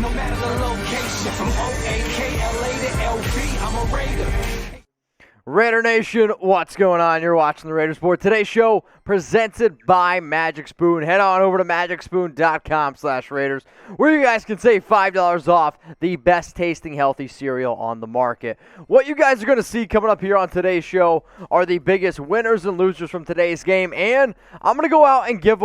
no matter the location. From O-A-K-L-A to L-V, I'm a Raider. Raider Nation, what's going on? You're watching the Raiders Report. Today's show presented by Magic Spoon. Head on over to magicspoon.com/Raiders, where you guys can save $5 off the best tasting healthy cereal on the market. What you guys are going to see coming up here on today's show are the biggest winners and losers from today's game, and I'm going to go out and give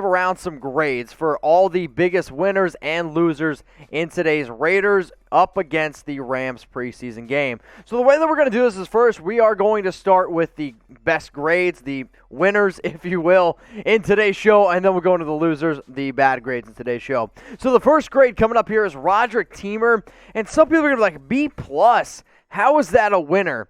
around some grades for all the biggest winners and losers in today's Raiders up against the Rams preseason game. So the way that we're going to do this is, first, we are going to start with the best grades, the winners, if you will, in today's show, and then we'll go into the losers, the bad grades in today's show. So the first grade coming up here is Roderic, and some people are going to be like, B+. How is that a winner?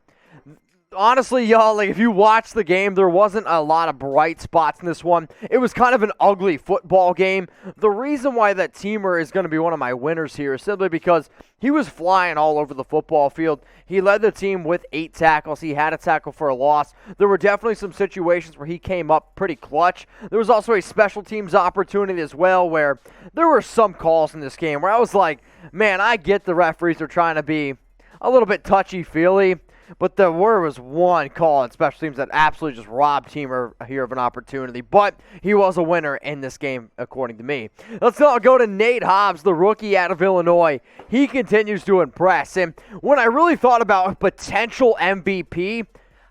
Honestly, y'all, if you watch the game, there wasn't a lot of bright spots in this one. It was kind of an ugly football game. The reason why that Teamer is going to be one of my winners here is simply because he was flying all over the football field. He led the team with 8 tackles. He had a tackle for a loss. There were definitely some situations where he came up pretty clutch. There was also a special teams opportunity as well where there were some calls in this game where I was like, man, I get the referees are trying to be a little bit touchy-feely. But there was one call on special teams that absolutely just robbed Teamer here of an opportunity. But he was a winner in this game, according to me. Let's now go to Nate Hobbs, the rookie out of Illinois. He continues to impress. And when I really thought about a potential MVP,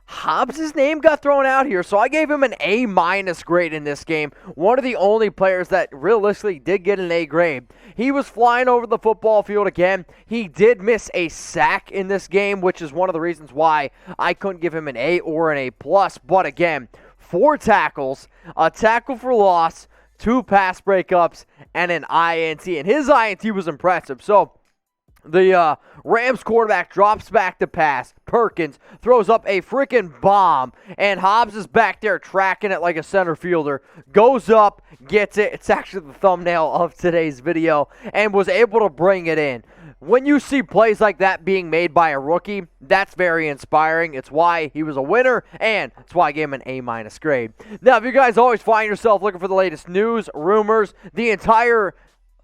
Hobbs' name got thrown out here, so I gave him an A- grade in this game. One of the only players that realistically did get an A grade. He was flying over the football field again. He did miss a sack in this game, which is one of the reasons why I couldn't give him an A or an A+. But again, 4 tackles, a tackle for loss, 2 pass breakups, and an INT. And his INT was impressive. So the Rams quarterback drops back to pass. Perkins throws up a freaking bomb, and Hobbs is back there tracking it like a center fielder. Goes up, gets it. It's actually the thumbnail of today's video, and was able to bring it in. When you see plays like that being made by a rookie, that's very inspiring. It's why he was a winner, and it's why I gave him an A- grade. Now, if you guys always find yourself looking for the latest news, rumors, the entire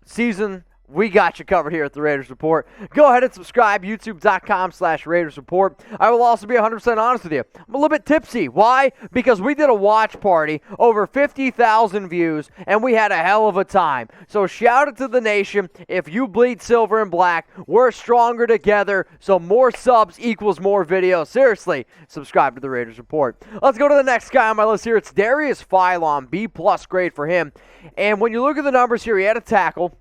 season, we got you covered here at the Raiders Report. Go ahead and subscribe, youtube.com/Raiders Report. I will also be 100% honest with you. I'm a little bit tipsy. Why? Because we did a watch party, over 50,000 views, and we had a hell of a time. So shout out to the nation. If you bleed silver and black, we're stronger together, so more subs equals more videos. Seriously, subscribe to the Raiders Report. Let's go to the next guy on my list here. It's Darius Philon, B+ grade for him. And when you look at the numbers here, he had a tackle.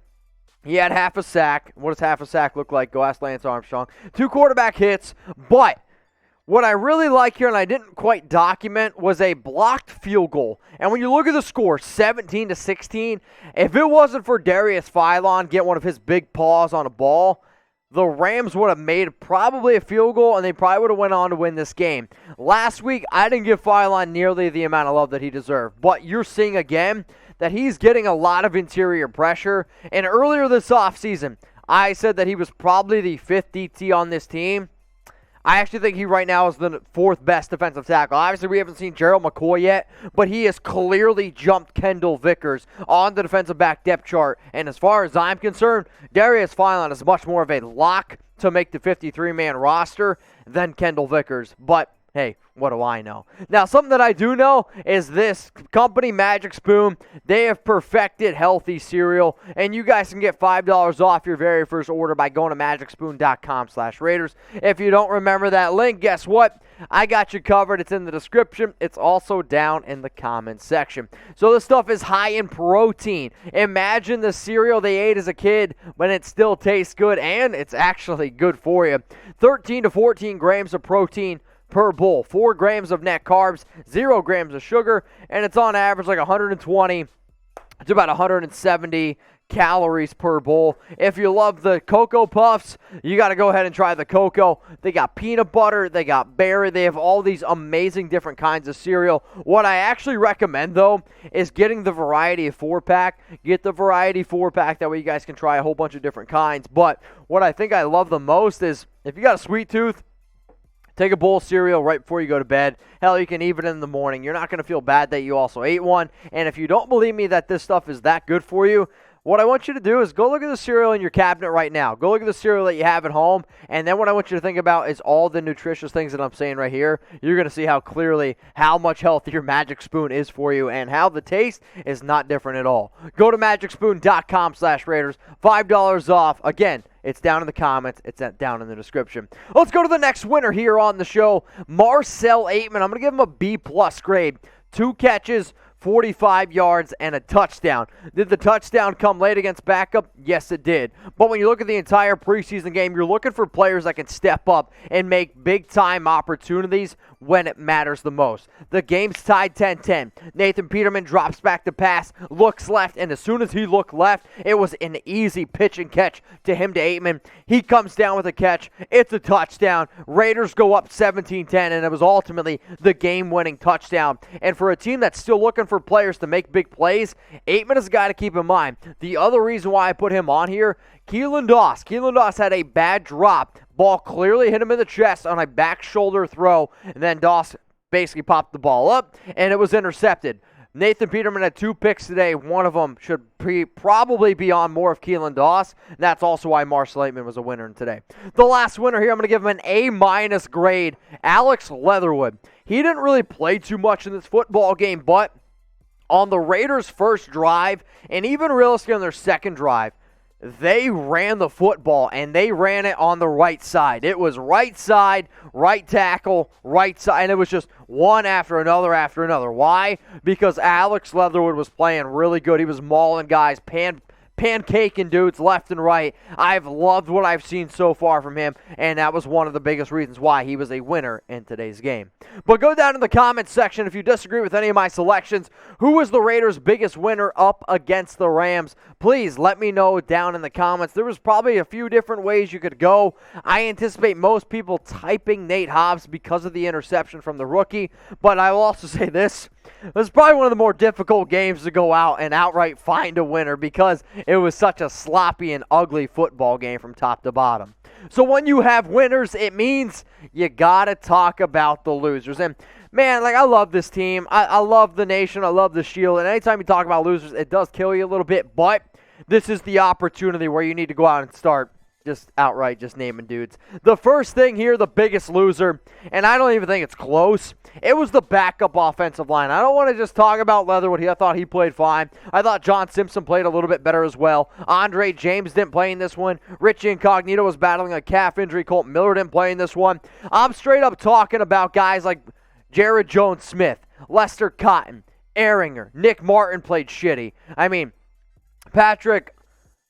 He had half a sack. What does half a sack look like? Go ask Lance Armstrong. 2 quarterback hits. But what I really like here, and I didn't quite document, was a blocked field goal. And when you look at the score, 17-16, if it wasn't for Darius Philon getting one of his big paws on a ball, the Rams would have made probably a field goal, and they probably would have went on to win this game. Last week, I didn't give Philon nearly the amount of love that he deserved. But you're seeing again that he's getting a lot of interior pressure. And earlier this offseason, I said that he was probably the 5th DT on this team. I actually think he right now is the 4th best defensive tackle. Obviously, we haven't seen Gerald McCoy yet, but he has clearly jumped Kendall Vickers on the defensive back depth chart. And as far as I'm concerned, Darius Philon is much more of a lock to make the 53-man roster than Kendall Vickers. But hey, what do I know? Now, something that I do know is this company, Magic Spoon, they have perfected healthy cereal, and you guys can get $5 off your very first order by going to magicspoon.com/Raiders. If you don't remember that link, guess what? I got you covered. It's in the description. It's also down in the comments section. So this stuff is high in protein. Imagine the cereal they ate as a kid, but it still tastes good, and it's actually good for you. 13 to 14 grams of protein per bowl, 4 grams of net carbs, 0 grams of sugar, and it's on average like 120 to about 170 calories per bowl. If you love the Cocoa Puffs, you got to go ahead and try the Cocoa. They got peanut butter, they got berry, they have all these amazing different kinds of cereal. What I actually recommend, though, is getting the Variety 4-pack. Get the Variety 4-pack, that way you guys can try a whole bunch of different kinds. But what I think I love the most is, if you got a sweet tooth, take a bowl of cereal right before you go to bed. Hell, you can eat it in the morning. You're not going to feel bad that you also ate one. And if you don't believe me that this stuff is that good for you, what I want you to do is go look at the cereal in your cabinet right now. Go look at the cereal that you have at home, and then what I want you to think about is all the nutritious things that I'm saying right here. You're going to see how clearly how much healthier Magic Spoon is for you and how the taste is not different at all. Go to magicspoon.com/Raiders. $5 off. Again, it's down in the comments. It's down in the description. Let's go to the next winner here on the show, Marcell Ateman. I'm going to give him a B+ grade. 2 catches, 45 yards, and a touchdown. Did the touchdown come late against backup? Yes, it did. But when you look at the entire preseason game, you're looking for players that can step up and make big-time opportunities when it matters the most. The game's tied 10-10. Nathan Peterman drops back to pass, looks left, and as soon as he looked left, it was an easy pitch and catch to him to Ateman. He comes down with a catch. It's a touchdown. Raiders go up 17-10, and it was ultimately the game-winning touchdown. And for a team that's still looking for players to make big plays, Ateman is a guy to keep in mind. The other reason why I put him on here, Keelan Doss had a bad drop. Ball clearly hit him in the chest on a back shoulder throw, and then Doss basically popped the ball up, and it was intercepted. Nathan Peterman had 2 picks today. One of them should probably be on more of Keelan Doss. And that's also why Marcell Ateman was a winner today. The last winner here, I'm going to give him an A- grade, Alex Leatherwood. He didn't really play too much in this football game, but on the Raiders' first drive, and even realistically on their second drive, they ran the football, and they ran it on the right side. It was right side, right tackle, right side, and it was just one after another after another. Why? Because Alex Leatherwood was playing really good. He was mauling guys, pancaking dudes left and right. I've loved what I've seen so far from him, and that was one of the biggest reasons why he was a winner in today's game. But go down in the comments section if you disagree with any of my selections. Who was the Raiders' biggest winner up against the Rams? Please let me know down in the comments. There was probably a few different ways you could go. I anticipate most people typing Nate Hobbs because of the interception from the rookie, but I will also say this. It was probably one of the more difficult games to go out and outright find a winner because it was such a sloppy and ugly football game from top to bottom. So when you have winners, it means you got to talk about the losers. And man, I love this team. I love the nation. I love the Shield. And anytime you talk about losers, it does kill you a little bit. But this is the opportunity where you need to go out and start just outright just naming dudes. The first thing here, the biggest loser, and I don't even think it's close, it was the backup offensive line. I don't want to just talk about Leatherwood. I thought he played fine. I thought John Simpson played a little bit better as well. Andre James didn't play in this one. Richie Incognito was battling a calf injury. Colt Miller didn't play in this one. I'm straight up talking about guys like Jared Jones-Smith, Lester Cotton, Ehringer, Nick Martin played shitty. Patrick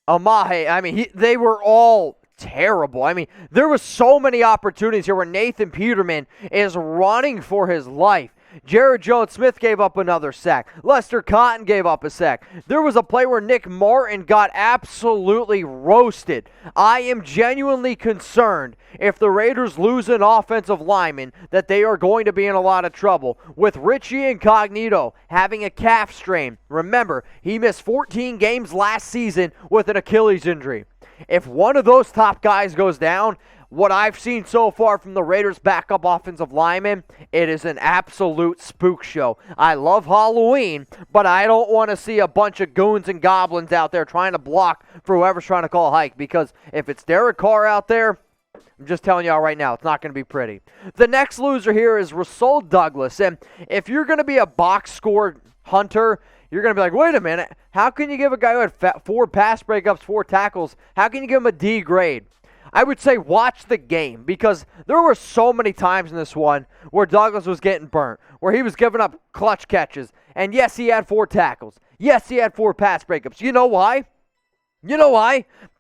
Amahe, they were all terrible. There was so many opportunities here where Nathan Peterman is running for his life. Jared Jones-Smith gave up another sack. Lester Cotton gave up a sack. There was a play where Nick Martin got absolutely roasted. I am genuinely concerned if the Raiders lose an offensive lineman that they are going to be in a lot of trouble. With Richie Incognito having a calf strain, remember, he missed 14 games last season with an Achilles injury. If one of those top guys goes down, what I've seen so far from the Raiders' backup offensive lineman, it is an absolute spook show. I love Halloween, but I don't want to see a bunch of goons and goblins out there trying to block for whoever's trying to call a hike, because if it's Derek Carr out there, I'm just telling y'all right now, it's not going to be pretty. The next loser here is Rasul Douglas, and if you're going to be a box score hunter, you're going to be like, wait a minute, how can you give a guy who had 4 pass breakups, 4 tackles, how can you give him a D grade? I would say watch the game, because there were so many times in this one where Douglas was getting burnt, where he was giving up clutch catches. And yes, he had 4 tackles. Yes, he had 4 pass breakups. You know why?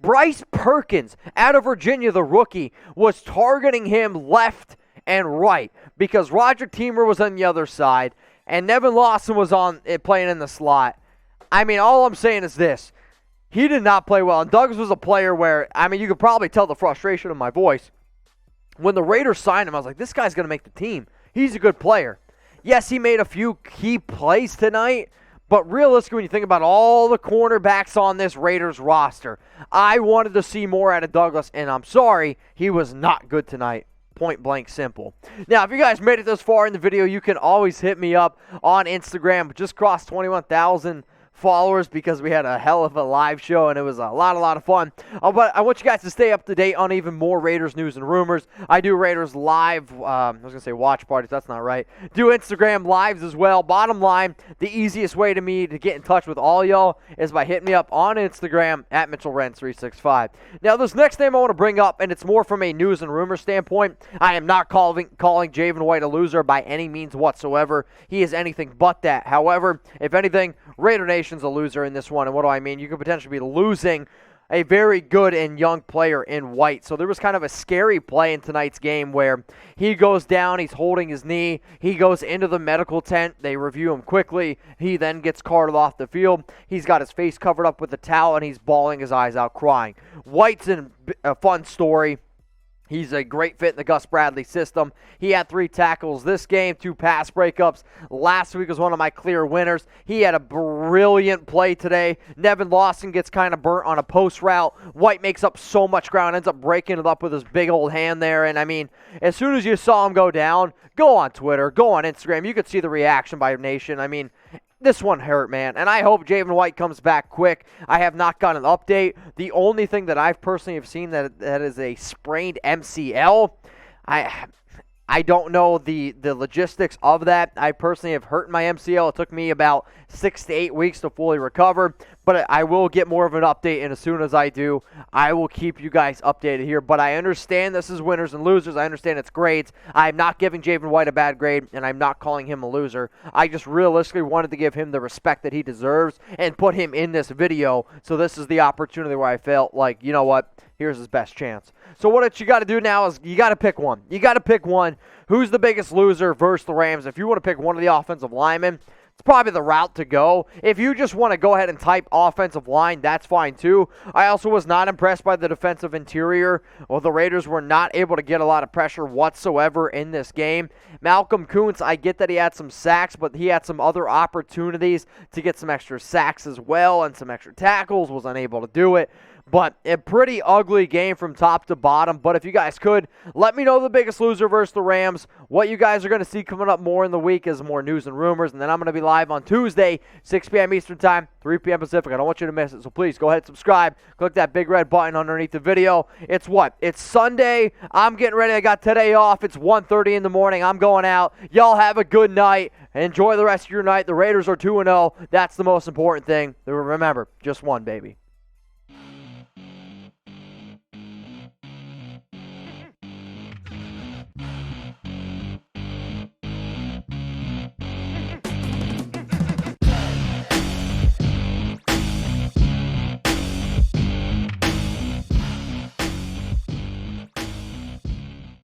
Bryce Perkins out of Virginia, the rookie, was targeting him left and right because Roderic was on the other side and Nevin Lawson was playing in the slot. All I'm saying is this. He did not play well, and Douglas was a player where, you could probably tell the frustration in my voice. When the Raiders signed him, I was like, this guy's going to make the team. He's a good player. Yes, he made a few key plays tonight, but realistically, when you think about all the cornerbacks on this Raiders roster, I wanted to see more out of Douglas, and I'm sorry, he was not good tonight. Point blank simple. Now, if you guys made it this far in the video, you can always hit me up on Instagram. Just crossed 21,000 followers because we had a hell of a live show and it was a lot of fun. But I want you guys to stay up to date on even more Raiders news and rumors. I do Raiders live, I was going to say watch parties, that's not right. Do Instagram lives as well. Bottom line, the easiest way to me to get in touch with all y'all is by hitting me up on Instagram at MitchellRen365. Now this next name I want to bring up, and it's more from a news and rumor standpoint. I am not calling Javin White a loser by any means whatsoever. He is anything but that. However, if anything, Raider Nation's a loser in this one. And what do I mean? You could potentially be losing a very good and young player in White. So there was kind of a scary play in tonight's game where he goes down, he's holding his knee, he goes into the medical tent, they review him quickly, he then gets carted off the field, he's got his face covered up with a towel, and he's bawling his eyes out crying. White's in a fun story. He's a great fit in the Gus Bradley system. He had 3 tackles this game, 2 pass breakups. Last week was one of my clear winners. He had a brilliant play today. Nevin Lawson gets kind of burnt on a post route. White makes up so much ground, ends up breaking it up with his big old hand there. And, I mean, as soon as you saw him go down, go on Twitter, go on Instagram. You could see the reaction by Nation. I mean, this one hurt, man, and I hope Javin White comes back quick. I have not got an update. The only thing that I've personally have seen that is a sprained MCL. I don't know the logistics of that. I personally have hurt my MCL. It took me about 6 to 8 weeks to fully recover, but I will get more of an update, and as soon as I do, I will keep you guys updated here. But I understand this is winners and losers. I understand it's grades. I'm not giving Javin White a bad grade, and I'm not calling him a loser. I just realistically wanted to give him the respect that he deserves and put him in this video, so this is the opportunity where I felt like, you know what, here's his best chance. So what you got to do now is you got to pick one. You got to pick one. Who's the biggest loser versus the Rams? If you want to pick one of the offensive linemen, it's probably the route to go. If you just want to go ahead and type offensive line, that's fine too. I also was not impressed by the defensive interior. Well, the Raiders were not able to get a lot of pressure whatsoever in this game. Malcolm Kuntz, I get that he had some sacks, but he had some other opportunities to get some extra sacks as well and some extra tackles, was unable to do it. But a pretty ugly game from top to bottom. But if you guys could, let me know the biggest loser versus the Rams. What you guys are going to see coming up more in the week is more news and rumors. And then I'm going to be live on Tuesday, 6 p.m. Eastern Time, 3 p.m. Pacific. I don't want you to miss it. So please go ahead and subscribe. Click that big red button underneath the video. It's what? It's Sunday. I'm getting ready. I got today off. It's 1:30 in the morning. I'm going out. Y'all have a good night. Enjoy the rest of your night. The Raiders are 2-0. That's the most important thing. Remember, just one, baby.